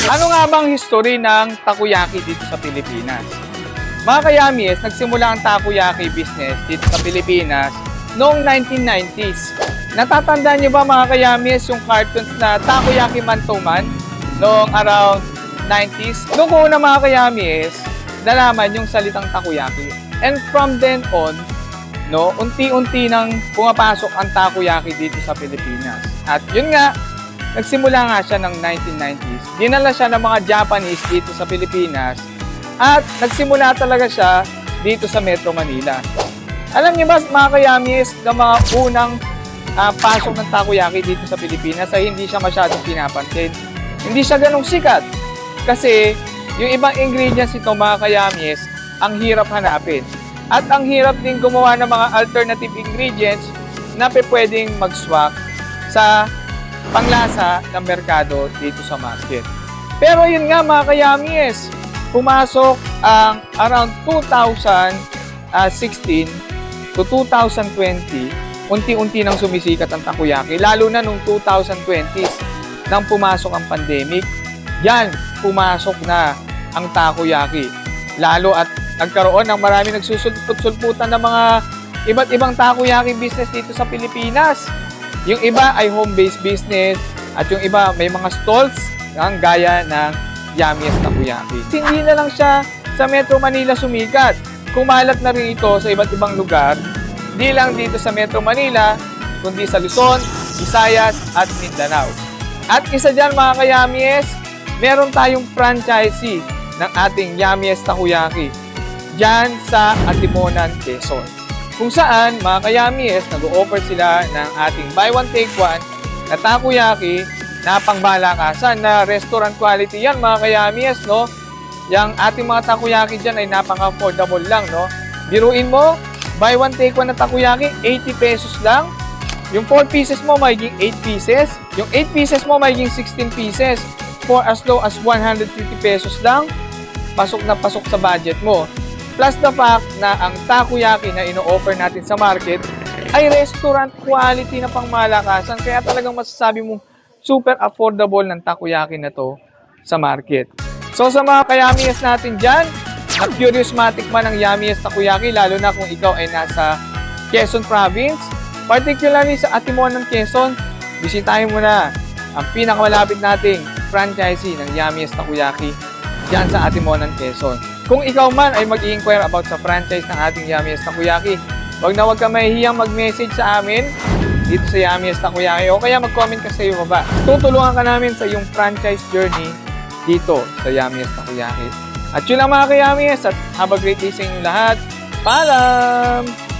Ano nga bang history ng takoyaki dito sa Pilipinas? Mga kayamis, nagsimula ang takoyaki business dito sa Pilipinas noong 1990s. Natatandaan niyo ba mga kayamis yung cartoons na Takoyaki Man to Man noong around 90s? Noong una mga kayamis, nalaman yung salitang takoyaki. And from then on, no, unti-unti nang pumapasok ang takoyaki dito sa Pilipinas. At yun nga, nagsimula nga siya ng 1990s. Dinala siya ng mga Japanese dito sa Pilipinas at nagsimula talaga siya dito sa Metro Manila. Alam niyo ba mga kayamis na mga unang pasok ng takoyaki dito sa Pilipinas ay hindi siya masyadong pinapansin. Hindi siya ganong sikat kasi yung ibang ingredients ito mga kayamis ang hirap hanapin. At ang hirap din gumawa ng mga alternative ingredients na pwedeng mag-swak sa panglasa ng merkado dito sa market. Pero yun nga mga kayamis, pumasok ang around 2016 to 2020, unti-unti nang sumisikat ang takoyaki, lalo na nung 2020s nang pumasok ang pandemic. Yan, pumasok na ang takoyaki. Lalo at nagkaroon ng marami nagsusulput-sulputan ng mga iba't ibang takoyaki business dito sa Pilipinas. Yung iba ay home-based business at yung iba may mga stalls ang gaya ng Yummiest Takoyaki. Hindi na lang siya sa Metro Manila sumikat. Kumalat na rin ito sa iba't ibang lugar, di lang dito sa Metro Manila, kundi sa Luzon, Visayas at Mindanao. At isa dyan mga kayamies, meron tayong franchisee ng ating Yummiest Takoyaki dyan sa Antimonan, Quezon. Kung saan, mga kayamies, nag-o-offer sila ng ating buy one take one na takoyaki na pangbalakasan na restaurant quality yan, mga kayamies, no? Yang ating mga takoyaki dyan ay napaka-affordable lang, no? Biruin mo, buy one take one na takoyaki, 80 pesos lang. Yung 4 pieces mo, magiging 8 pieces. Yung 8 pieces mo, magiging 16 pieces. For as low as 150 pesos lang, pasok na pasok sa budget mo. Plus the fact na ang takoyaki na ino-offer natin sa market ay restaurant quality na pangmalakasan. Kaya talagang masasabi mong super affordable ng takoyaki na to sa market. So sa mga kayamies natin dyan, na curious matikman ng Yummiest Takoyaki, lalo na kung ikaw ay nasa Quezon Province, particularly sa Antimonan, Quezon, bisitahin mo na ang pinakamalapit nating franchisee ng Yummiest Takoyaki dyan sa Antimonan, Quezon. Kung ikaw man ay mag-i-inquire about sa franchise ng ating Yummiest Takoyaki, wag na wag ka mahihiyang mag-message sa amin dito sa Yummiest Takoyaki o kaya mag-comment ka sa iyo baba. Tutulungan ka namin sa iyong franchise journey dito sa Yummiest Takoyaki. At yun lang mga kayamies at have a great day sa inyong lahat. Paalam!